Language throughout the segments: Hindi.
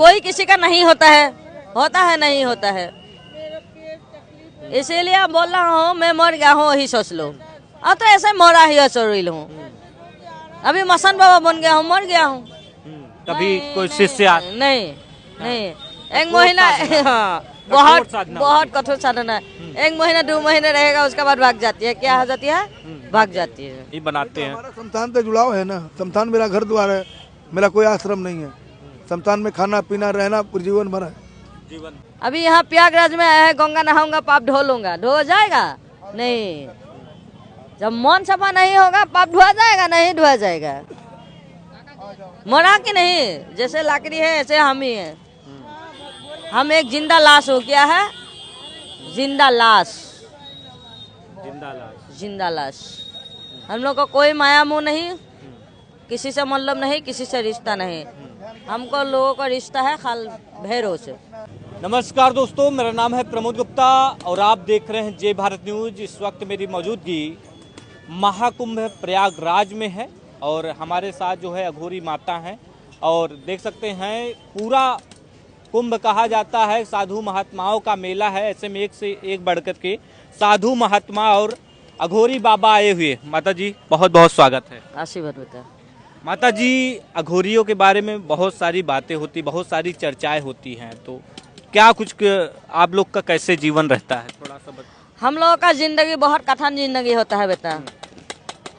कोई किसी का नहीं होता है नहीं होता है। इसीलिए बोल रहा हूँ मैं मर गया हूँ वही सोच लो। अब तो ऐसे मरा ही शरीर हूँ, अभी मसान बाबा बन गया हूँ, मर गया हूँ। कभी कोई शिष्य नहीं नहीं, एक महीना हाँ बहुत कठोर साधना है। 1 महीना 2 महीने रहेगा, उसके बाद भाग जाती है। क्या हो जाती है? भाग जाती है। ये बनाते हैं। हमारा शमशान से जुड़ाव है ना, शमशान मेरा घर द्वार है, मेरा कोई आश्रम नहीं है। शमशान में खाना पीना रहना पूरी जीवन भर है। जीवन अभी यहाँ प्रयागराज में आया है, गंगा नहाऊंगा, पाप धो लूंगा, धो जाएगा नहीं। जब मन सफा नहीं होगा पाप धोआ जाएगा नहीं, धोआ जाएगा। मरा कि नहीं, जैसे लकड़ी है ऐसे हम ही है। हम एक जिंदा लाश हो, क्या है? जिंदा लाश। जिंदा लाश। हम लोग को कोई माया मोह नहीं, किसी से मतलब नहीं, किसी से रिश्ता नहीं। हमको लोगों का रिश्ता है खाल भैरव से। नमस्कार दोस्तों, मेरा नाम है प्रमोद गुप्ता और आप देख रहे हैं जय भारत न्यूज। इस वक्त मेरी मौजूदगी महाकुंभ प्रयागराज में है और हमारे साथ जो है अघोरी माता हैं और देख सकते हैं पूरा कुंभ कहा जाता है, साधु महात्माओं का मेला है। ऐसे में एक से एक बढ़कर के साधु महात्मा और अघोरी बाबा आए हुए। माता जी बहुत बहुत स्वागत है। आशीर्वाद बेटा। माता जी, अघोरियों के बारे में बहुत सारी बातें होती, बहुत सारी चर्चाएं होती हैं, तो क्या कुछ आप लोग का कैसे जीवन रहता है, थोड़ा सा बता। हम लोगों का जिंदगी बहुत कठिन जिंदगी होता है बेटा।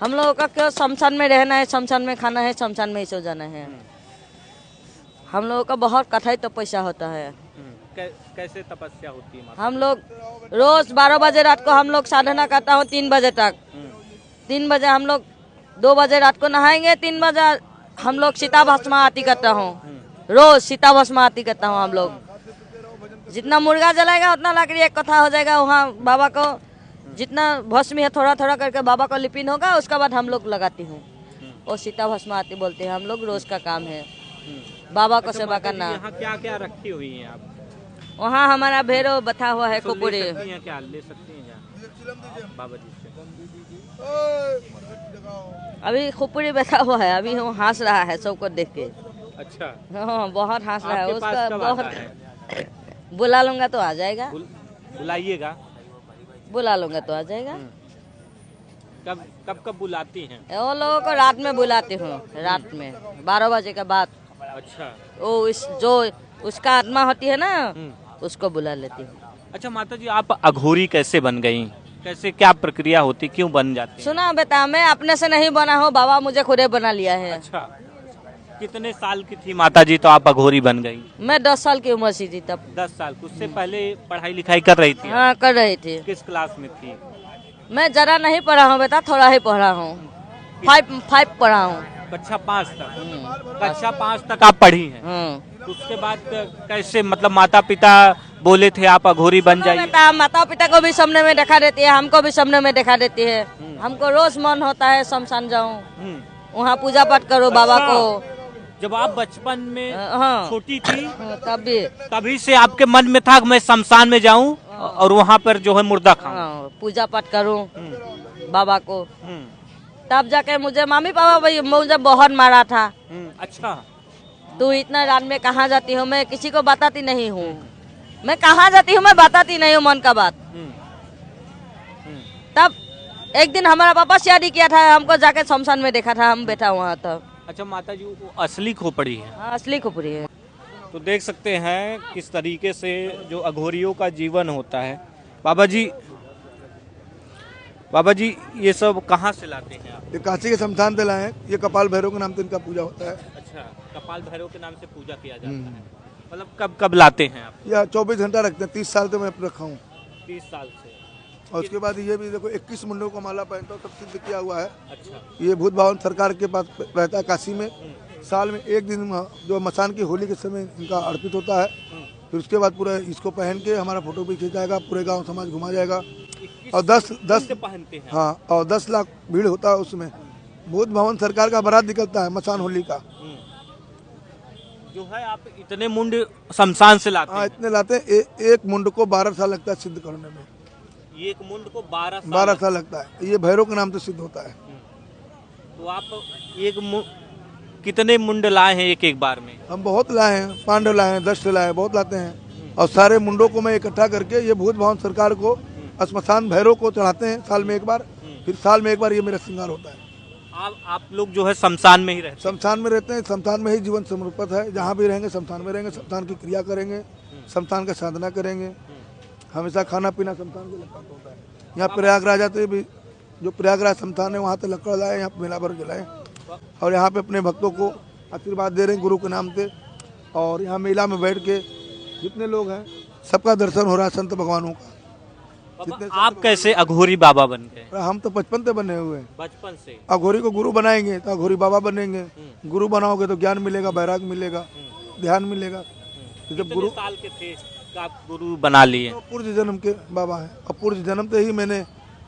हम लोगों का क्यों शमशान में रहना है, शमशान में खाना है, शमशान में ही सो जाना है। हम लोगों का बहुत कठिन तपस्या होता है। कैसे तपस्या होती है? हम लोग रोज 12 बजे रात को हम लोग साधना करता हूँ 3 बजे तक। 3 बजे हम लोग 2 बजे रात को नहाएंगे, 3 बजे हम लोग सीता भस्म आरती करता हूँ। रोज सीता भस्म आरती करता हूँ। हम लोग जितना मुर्गा जलाएगा उतना लकड़ी एक कथा हो जाएगा। वहाँ बाबा को जितना भस्म है थोड़ा थोड़ा करके बाबा को लिपिन होगा, उसके बाद हम लोग लगाती हूँ। और सीता भस्म आरती बोलते हैं हम लोग, रोज का काम है बाबा को सेवा करना। यहाँ क्या क्या रखी हुई है आप? वहाँ हमारा भैरव बता हुआ है, कुपुरी। क्या ले सकती हैं बाबा जी से? अभी खुपड़ी बैठा हुआ है, अभी वो हंस रहा है सबको देख के। अच्छा, हाँ बहुत हंस रहा है। आपके पास उसका कब बहुत आता है? बुला लूंगा तो आ जाएगा। बुलाइएगा। बुला लूंगा तो आ जाएगा। कब कब कब बुलाती हैं? वो लोगों को रात में बुलाती हूँ, रात में 12 बजे के बाद। अच्छा, वो जो उसका आत्मा होती है ना, उसको बुला लेती हूँ। अच्छा माता जी, आप अघोरी कैसे बन गई? कैसे, क्या प्रक्रिया होती, क्यों बन जाती है? सुना बेटा, मैं अपने से नहीं बना हूँ, बाबा मुझे खुद बना लिया है। अच्छा, कितने साल की थी माता जी तो आप अघोरी बन गई? मैं 10 साल की उम्र से थी तब। 10 साल। उससे पहले पढ़ाई लिखाई कर रही थी? हाँ कर रही थी। किस क्लास में थी? मैं जरा नहीं पढ़ा हूँ बेटा, थोड़ा ही पढ़ा हूँ। 5 पढ़ा हूँ। कक्षा 5 तक? कक्षा 5 तक आप पढ़ी हैं? उसके बाद कैसे, मतलब माता पिता बोले थे आप अघोरी बन जाइए? माता पिता को भी सपने में देखा देती है, हमको भी सपने में देखा देती है। हमको रोज मन होता है शमशान जाऊं, वहाँ पूजा पाठ करो बाबा को। जब आप बचपन में हाँ छोटी थी तभी से आपके मन में था कि मैं शमशान में जाऊं और वहाँ पर जो है मुर्दा खाऊं, पूजा पाठ करूं बाबा को। तब जाके मुझे मम्मी पापा भाई मुझे बहुत मारा था। अच्छा, तू इतना रात में कहाँ जाती हो? मैं किसी को बताती नहीं हूँ, मैं कहाँ जाती हूँ मैं बताती नहीं हूँ मन का बात। तब एक दिन हमारा पापा शादी किया था, हमको जाके शमशान में देखा था, हम बैठा वहाँ तब। अच्छा माता जी, वो असली खोपड़ी है? हाँ असली खुपड़ी है। तो देख सकते हैं किस तरीके से जो अघोरियों का जीवन होता है। बाबा जी ये सब कहाँ से लाते हैं आप? ये काशी के शमशान से लाए हैं। ये कपाल भैरव के नाम से इनका पूजा होता है। अच्छा, कपाल भैरव के नाम से पूजा किया जाता है। मतलब कब कब लाते हैं आप? यह 24 घंटा रखते हैं। 30 साल से मैं रखा हूँ। 30 साल से। और उसके बाद ये भी देखो 21 मुंडों को माला पहनता हूँ, सब सिद्ध किया हुआ है। अच्छा, ये भूत भवन सरकार के पास रहता है काशी में। साल में एक दिन जो मसान की होली के समय इनका अर्पित होता है। फिर उसके बाद पूरा इसको पहन के हमारा फोटो भी खींचा, पूरे गांव समाज घुमा जाएगा। और 10 पहनते हैं? हाँ, और 10 लाख भीड़ होता है उसमें। भूत भवन सरकार का बारात निकलता है मसान होली का। जो है आप इतने मुंड शमशान से लाते हैं? हाँ इतने लाते हैं। एक मुंड को 12 साल लगता है सिद्ध करने में। एक मुंड को 12 साल लगता है। ये भैरव के नाम से सिद्ध होता है। तो आप कितने मुंड लाए हैं एक एक बार में? हम बहुत लाए हैं, 5 लाए हैं, 10 लाए हैं, बहुत लाते हैं। और सारे मुंडों को मैं इकट्ठा करके ये भूत भवन सरकार को, श्मशान भैरव को चढ़ाते हैं साल में एक बार। फिर साल में एक बार ये मेरा श्रृंगार होता है। आप लोग जो है शमशान में ही रहते शमशान में रहते हैं, शमशान में ही जीवन समर्पित है। जहाँ भी रहेंगे शमशान में रहेंगे, शमशान की क्रिया करेंगे, शमशान का साधना करेंगे। हमेशा खाना पीना शमशान के लक्ष्य होता है। यहाँ प्रयागराज आते भी, जो प्रयागराज शमशान है वहाँ से लकड़ लाए, यहाँ मेला भर के लाए और यहाँ पे अपने भक्तों को आशीर्वाद दे रहे हैं गुरु के नाम से। और यहाँ मेला में बैठ के जितने लोग हैं सबका दर्शन हो रहा है, संत भगवानों का। हैं। आप कैसे अघोरी बाबा बन गए? हम तो बचपन से बने हुए हैं। बचपन से अघोरी को गुरु बनाएंगे तो अघोरी बाबा बनेंगे। गुरु बनाओगे तो ज्ञान मिलेगा, वैराग मिलेगा, ध्यान मिलेगा। तो जब गुरु साल के थे तो आप गुरु बना लिए? तो पूर्व जन्म के बाबा है और पूर्व जन्म से ही मैंने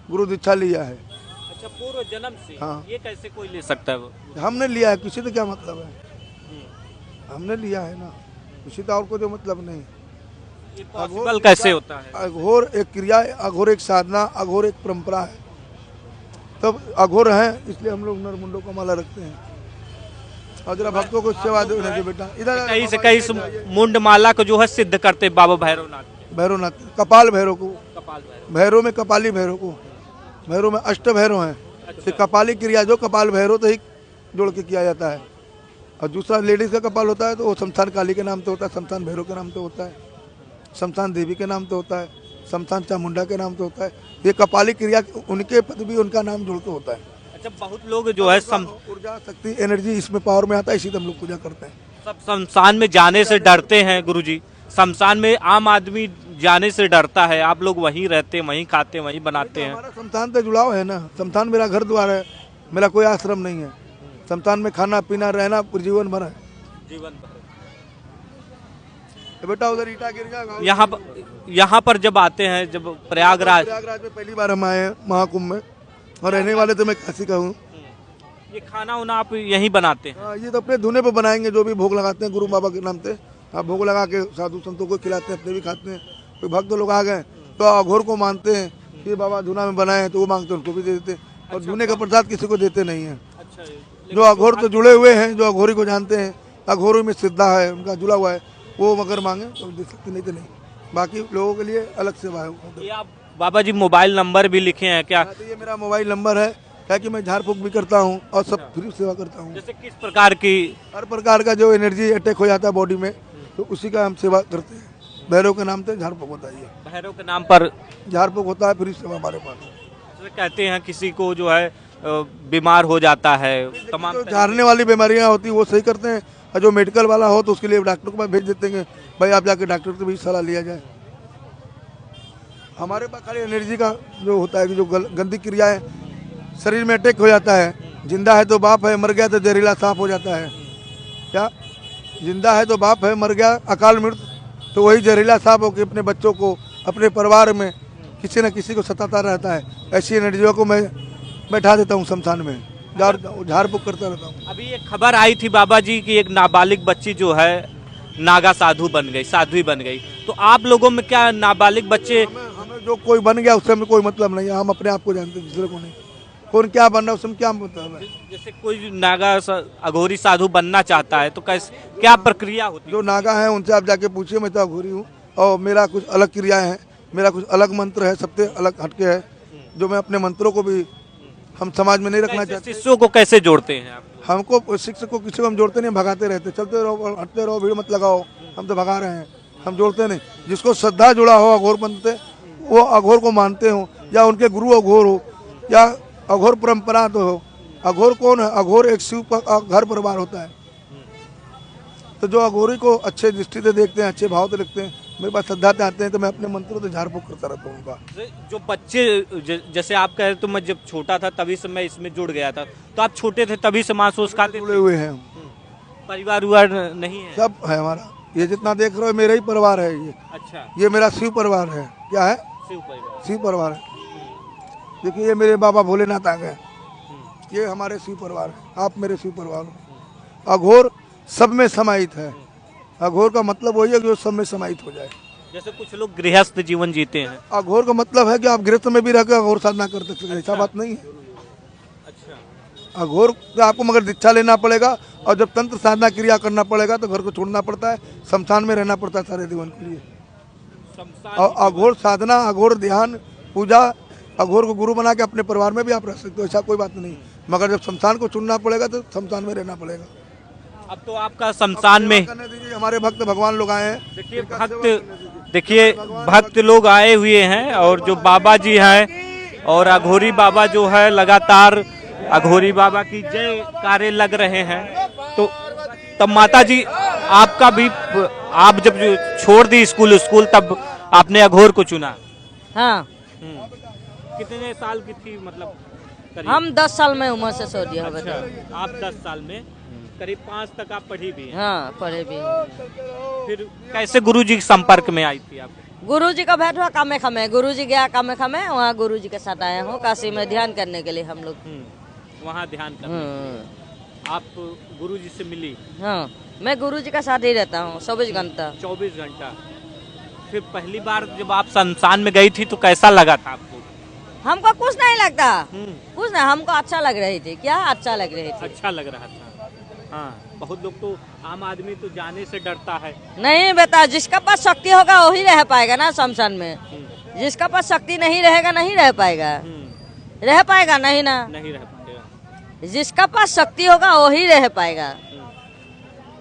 गुरु दीक्षा लिया है। अच्छा, पूर्व जन्म से? हाँ। ये कैसे कोई ले सकता है? वो हमने लिया है, किसी से क्या मतलब है? हमने लिया है ना, किसी का और को जो मतलब नहीं। ये पॉसिबल कैसे होता है? अघोर एक क्रिया है, अघोर एक साधना, अघोर एक परंपरा है। तब अघोर है इसलिए हम लोग नरमुंडों का माला रखते हैं और जरा भक्तों को सेवा देने दे बेटा। इधर कहीं से कहीं इस मुंड माला को जो है सिद्ध करते बाबा भैरवनाथ। भैरवनाथ, कपाल भैरव को, कपाल भैरव, भैरव में कपाली भैरव को, भैरव में अष्ट भैरव हैं। तो कपाली क्रिया जो कपाल भैरव से ही जोड़ के किया जाता है। और दूसरा लेडीज का कपाल होता है तो वो शमशान काली के नाम से होता है, शमशान भैरव के नाम से होता है, शमशान देवी के नाम से होता है, शमशान चामुंडा के नाम से होता है। ये कपाली क्रिया उनके पद भी उनका नाम जोड़ के होता है। अच्छा, बहुत लोग जो है ऊर्जा, शक्ति, एनर्जी इसमें पावर में आता है, इसी से हम लोग पूजा करते हैं। सब शमशान में जाने से डरते हैं गुरुजी। शमशान में आम आदमी जाने से डरता है, आप लोग वहीं रहते, वहीं खाते, वहीं बनाते हैं। हमारा शमशान से जुड़ाव है ना, शमशान मेरा घर द्वार है, मेरा कोई आश्रम नहीं है। शमशान में खाना पीना रहना जीवन भर है। जीवन भर बेटा उधर ईटा गिर जाएगा। यहाँ पर जब आते हैं, जब प्रयागराज में पहली बार हम आए हैं महाकुंभ में, और रहने वाले तो मैं काशी का हूँ। ये खाना उना आप यहीं बनाते हैं? हाँ, ये तो अपने धुने पे बनाएंगे, जो भी भोग लगाते हैं गुरु बाबा के नाम से। आप भोग लगा के साधु संतों को खिलाते हैं, अपने भी खाते हैं। कोई भक्त लोग आ गए तो अघोर को मानते हैं कि बाबा धुना में बनाए हैं, तो वो मांगते हैं, उनको भी दे देते हैं। और धुने का प्रसाद किसी को देते नहीं है। जो अघोर तो जुड़े हुए हैं, जो अघोरी को जानते हैं, अघोरी में श्रद्धा है, उनका जुड़ा हुआ है, वो अगर मांगे तो दे सकते, नहीं तो नहीं। बाकी लोगों के लिए अलग सेवा है। ये आप बाबा जी मोबाइल नंबर भी लिखे हैं क्या? तो ये मेरा मोबाइल नंबर है, क्या कि मैं झाड़ फूक भी करता हूँ और सब फ्री सेवा करता हूँ। जैसे किस प्रकार की? हर प्रकार का जो एनर्जी अटैक हो जाता है बॉडी में, तो उसी का हम सेवा करते हैं। भैरव के नाम से झाड़ फूक होता है। ये भैरव के नाम पर झाड़ फूक होता है, फ्री सेवा हमारे पास। जैसे कहते हैं किसी को जो है बीमार हो जाता है, तमाम जो झाड़ने वाली बीमारियां होती है वो सही करते हैं, और जो मेडिकल वाला हो तो उसके लिए डॉक्टर के पास भेज देते हैं, भाई आप जाके डॉक्टर से भी सलाह लिया जाए। हमारे पास खाली एनर्जी का जो होता है कि जो गंदी क्रिया है, शरीर में अटैक हो जाता है। जिंदा है तो बाप है, मर गया तो जहरीला सांप हो जाता है। क्या जिंदा है तो बाप है, मर गया अकाल मृत्यु तो वही जहरीला सांप हो के अपने बच्चों को, अपने परिवार में किसी न किसी को सताता रहता है। ऐसी एनर्जियों को मैं बैठा देता हूँ शमशान में, झाड़ फूक करता रहता हूँ। अभी एक खबर आई थी बाबा जी की, एक नाबालिग बच्ची जो है नागा साधु बन गई, साध्वी बन गई। तो आप लोगों में क्या नाबालिग बच्चे? हमें जो कोई बन गया उससे हमें कोई मतलब नहीं है। हम अपने आप को जानते हैं, दूसरे को नहीं। कौन क्या बन रहा है उसमें क्या मतलब है? जैसे कोई नागा अघोरी साधु बनना चाहता है तो कैसे, क्या प्रक्रिया होती है? जो नागा है उनसे आप जाके पूछिए। मैं तो अघोरी हूँ और मेरा कुछ अलग क्रियाएं हैं, मेरा कुछ अलग मंत्र है, सबसे अलग हटके है, जो मैं अपने मंत्रों को भी हम समाज में नहीं रखना चाहते। शिष्यों को कैसे जोड़ते हैं आप? हमको शिक्षक को किसी को हम जोड़ते नहीं, भगाते रहते। चलते रहो, हटते रहो, भीड़ मत लगाओ, हम तो भगा रहे हैं, हम जोड़ते नहीं। जिसको श्रद्धा जुड़ा हो अघोर पंथ से, वो अघोर को मानते हो, या उनके गुरु अघोर हो, या अघोर परंपरा तो हो। अघोर कौन है? अघोर एक शिव घर परिवार होता है। तो जो अघोरी को अच्छे दृष्टि से देखते हैं, अच्छे भाव से लिखते हैं, मेरे पास श्रद्धा से आते हैं, तो मैं अपने मंत्रों से झाड़ फूक करता रहता हूँ उनका। जो बच्चे जैसे आप कह रहे, तो मैं जब छोटा था तभी से मैं इसमें जुड़ गया था। तो आप छोटे थे तभी से मांस खाते जुड़े हुए हैं हम। परिवार उवार नहीं है? सब है हमारा। ये जितना देख रहे हो मेरा ही परिवार है। ये अच्छा, ये मेरा शिव परिवार है। क्या है? शिव परिवार। शिव परिवार है। देखिए ये मेरे बाबा भोलेनाथ आ गए, ये हमारे शिव परिवार है। आप मेरे शिव परिवार हो। अघोर सब में समाहित है। अघोर का मतलब वही है कि वो सब में समाहित हो जाए। जैसे कुछ लोग गृहस्थ जीवन जीते हैं। अघोर का मतलब है कि आप गृहस्थ में भी रहकर अघोर साधना कर सकते हैं, ऐसा बात नहीं है। अच्छा, अघोर से आपको मगर दीक्षा लेना पड़ेगा, और जब तंत्र साधना क्रिया करना पड़ेगा तो घर को छोड़ना पड़ता है, शमशान में रहना पड़ता है सारे जीवन के लिए। और अघोर साधना, अघोर ध्यान, पूजा, अघोर को गुरु बना के अपने परिवार में भी आप रह सकते हो, ऐसा कोई बात नहीं। मगर जब शमशान को चुनना पड़ेगा तो शमशान में रहना पड़ेगा। अब तो आपका शमशान में हमारे भक्त भगवान लोग आए हैं। देखिए भक्त लोग आए हुए हैं, और जो बाबा जी हैं और अघोरी बाबा जो है लगातार अघोरी बाबा की जय कार्य लग रहे हैं। तो तब माता जी आपका भी, आप जब छोड़ दी स्कूल तब आपने अघोर को चुना? हाँ। कितने साल की थी मतलब करीब? हम 10 साल में उम्र से छोड़ दिया। अच्छा, आप 10 साल में, करीब 5 तक आप पढ़ी भी हैं। हाँ, पढ़े भी। फिर कैसे गुरुजी के संपर्क में आई थी आप? गुरुजी का भेंट हुआ कामाख्या में। गुरुजी गया कामाख्या में, वहाँ गुरुजी के साथ आया हूँ काशी में ध्यान करने के लिए हम लोग। वहाँ ध्यान करने आप गुरुजी से मिली? हाँ, मैं गुरुजी का साथ ही रहता हूँ 24 घंटा। 24 घंटा। फिर पहली बार जब आप शमशान में गई थी तो कैसा लगा था आपको? हमको कुछ नहीं लगता, कुछ नहीं, हमको अच्छा लग रही थी। क्या अच्छा लग रही थी? अच्छा लग रहा था। हाँ, बहुत लोग तो, आम आदमी तो जाने से डरता है। नहीं बेटा, जिसका पास शक्ति होगा वही रह पाएगा ना शमशान में। जिसका पास शक्ति नहीं रहेगा नहीं रह पाएगा। रह पाएगा नहीं ना, नहीं रह पाएगा। जिसका पास शक्ति होगा वही रह पाएगा।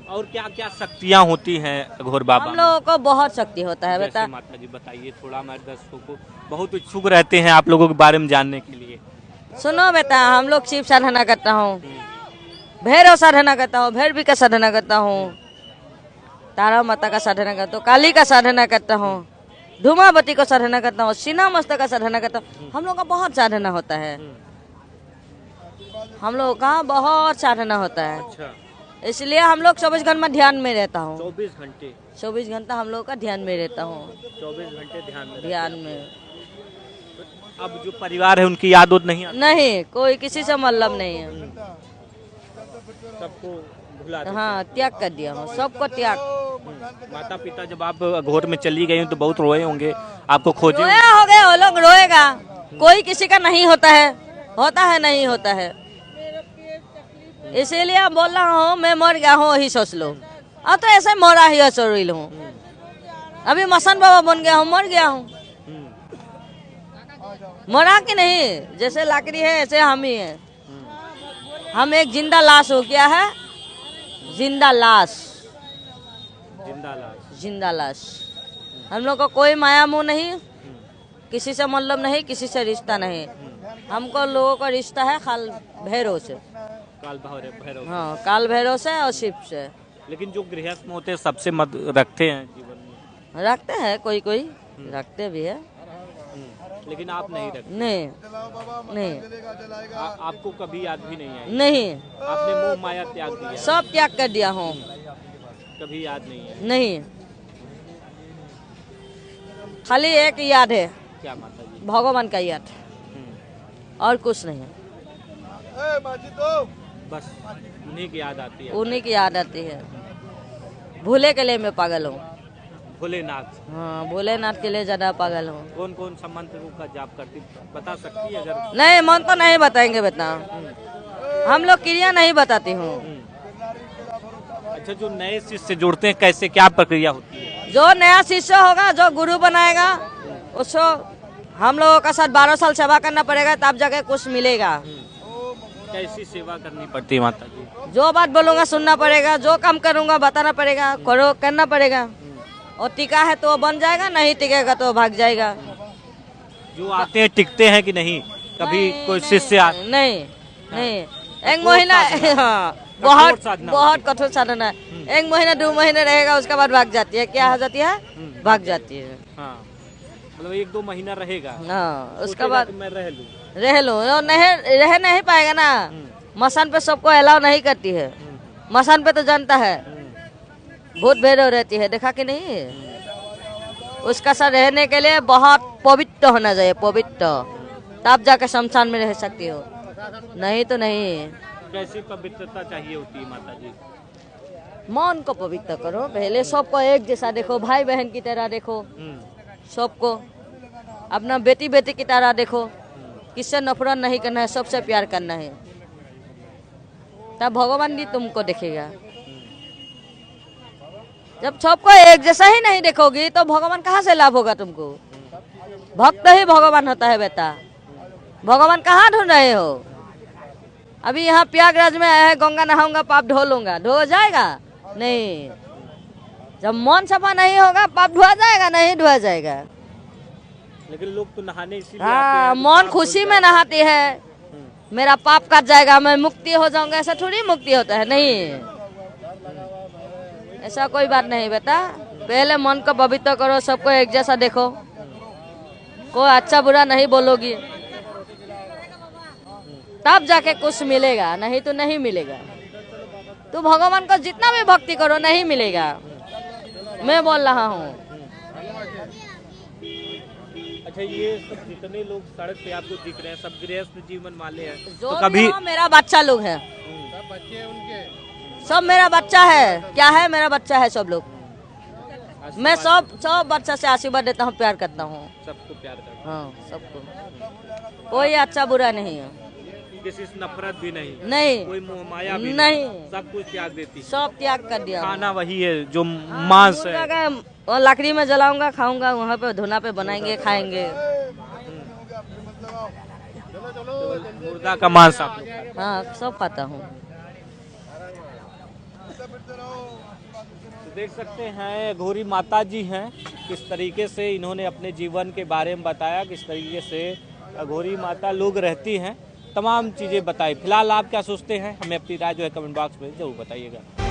और क्या क्या शक्तियाँ होती हैं अघोर बाबा? हम लोगों को बहुत शक्ति होता है बेटा। माता जी बताइए थोड़ा, हमारे दर्शकों को बहुत उत्सुक रहते हैं आप लोगों के बारे में जानने के लिए। सुनो बेटा, हम लोग शिव साधना करता हूँ, भैरव साधना करता हूँ, भैरवी का साधना करता हूँ, तारा माता का साधना करता हूँ, काली का साधना करता हूँ, धूमावती को साधना करता हूँ, सीना मस्ता का साधना करता हूँ। हम लोग का बहुत साधना होता है, हम लोग का बहुत साधना होता है। अच्छा, इसलिए हम लोग 24 घंटे में ध्यान में रहता हूँ। 24 घंटा हम लोग का ध्यान में रहता हूँ। 24 घंटे ध्यान में। अब जो परिवार है उनकी याद नहीं आती? नहीं, कोई किसी से मतलब नहीं है। सबको भुला देते? हाँ, त्याग कर दिया हूँ, सबको त्याग। माता पिता जब आप अघोर में चली गई तो बहुत रोए होंगे, आपको खोजे? रोया हो गए, वो लोग रोएगा। कोई किसी का नहीं होता है, होता है नहीं होता है। इसीलिए बोल रहा हूँ, मैं मर गया हूँ वही सोच लो। अब तो ऐसे मरा ही सोच हूँ। अभी मसान बाबा बन गया हूँ, मर गया हूँ। मरा कि नहीं, जैसे लकड़ी है ऐसे हम ही हैं। हम एक जिंदा लाश हो। क्या है? जिंदा लाश। जिंदा लाश। हम लोग को कोई माया मोह नहीं, किसी से मतलब नहीं, किसी से रिश्ता नहीं। हमको लोगों का रिश्ता है काल भैरव से। काल भैरव? हाँ, काल भैरव से और शिव से। लेकिन जो गृहस्थ होते हैं सबसे मत रखते हैं जीवन में? रखते हैं, कोई कोई रखते भी है। लेकिन आप नहीं रखते? नहीं। आपको कभी याद भी नहीं आई? नहीं। आपने मोह माया त्याग दिया? सब त्याग कर दिया हूँ। कभी याद नहीं है? नहीं, खाली एक याद है। क्या माता जी? भगवान का याद, और कुछ नहीं। बस उन्हीं की याद आती है? उन्हीं की याद आती है। भोले के लिए मैं पागल हूँ। भोलेनाथ? हाँ, भोलेनाथ के लिए ज्यादा पागल हूँ। कौन कौन सा मंत्र का जाप करती, बता सकती है अगर? नहीं, मंत्र तो नहीं बताएंगे बेटा, हम लोग क्रिया नहीं बताती हूँ। अच्छा, जो नए शिष्य जुड़ते हैं कैसे क्या प्रक्रिया होती है? जो नया शिष्य होगा, जो गुरु बनाएगा, उसको हम लोगों का साथ 12 साल सेवा करना पड़ेगा, तब जाके कुछ मिलेगा। कैसी सेवा करनी पड़ती है माता जी? जो बात बोलूंगा सुनना पड़ेगा, जो काम करूंगा बताना पड़ेगा, करो करना पड़ेगा। और टिका है तो बन जाएगा, नहीं टिकेगा तो भाग जाएगा। जो आते हैं टिकते हैं कि नहीं? कभी कोई शिष्य नहीं। एक महीना, हाँ, बहुत कठोर साधना है। 1 महीना 2 महीने रहेगा, उसके बाद भाग जाती है। क्या हो जाती है? भाग जाती है। हाँ, मतलब 1-2 महीना रहेगा। हाँ, उसके बाद मैं रह लूं। नहीं, रह नहीं पाएगा ना। मसान पे सबको अलाउ नहीं करती है। मसान पे तो जानता है भूत भैरव रहती है, देखा कि नहीं? उसका साथ रहने के लिए बहुत पवित्र होना चाहिए, पवित्र, तब जाकर शमशान में रह सकती हो, नहीं तो नहीं। कैसी पवित्रता चाहिए होती है माता जी? मन को पवित्र करो पहले, सबको एक जैसा देखो, भाई बहन की तरह देखो, सबको अपना बेटी की तरह देखो। किससे नफरत नहीं करना है, सबसे प्यार करना है। तब भगवान भी तुमको देखेगा। जब सबको एक जैसा ही नहीं देखोगी तो भगवान कहाँ से लाभ होगा तुमको। भक्त ही भगवान होता है बेटा। भगवान कहाँ ढूंढ रहे हो? अभी यहाँ प्रयागराज में आया है, गंगा नहाऊंगा पाप धो लूंगा, धो जाएगा? नहीं। जब मन सफा नहीं होगा पाप धोआ जाएगा? नहीं धोआ जाएगा। लेकिन लोग तो नहाने इसीलिए हाँ, आते हैं, मन खुशी में नहाती है, मेरा पाप कट जाएगा, मैं मुक्ति हो जाऊंगा। ऐसा थोड़ी मुक्ति होता है, नहीं, ऐसा कोई बात नहीं बेटा। पहले मन को पवित्र करो, सबको एक जैसा देखो, कोई अच्छा बुरा नहीं बोलोगी, तब जाके कुछ मिलेगा, नहीं तो नहीं मिलेगा। तो भगवान को जितना भी भक्ति करो नहीं मिलेगा, मैं बोल रहा हूँ। अच्छा, ये सब जितने लोग सड़क पे आपको दिख रहे हैं सब गृहस्थ जीवन वाले हैं, जो तो कभी मेरा बच्चा लोग है, सब मेरा बच्चा है। क्या है? मेरा बच्चा है सब लोग। मैं सब बच्चा से आशीर्वाद देता हूँ, प्यार करता हूँ, सबको प्यार करते हाँ सबको। कोई अच्छा बुरा नहीं है, हैं, किसी से नफरत भी नहीं, नहीं, कोई मोह माया भी नहीं, सब कुछ त्याग देती है। सब त्याग कर दिया। खाना वही है जो मांस है। मुर्गा का और लकड़ी में जलाऊंगा, खाऊंगा, वहाँ पे धुना पे बनाएंगे, खाएंगे। मुर्दा का मांस आप लोग खाते हैं। हाँ, सब खाता हूँ। तो देख सकते हैं घोरी माता जी हैं, किस तरीके से इन्होंने अपने जीवन के बारे में बताया, किस तरीके से घोरी माता लोग रहती हैं, तमाम चीज़ें बताई। फिलहाल आप क्या सोचते हैं, हमें अपनी राय जो है कमेंट बॉक्स में जरूर बताइएगा।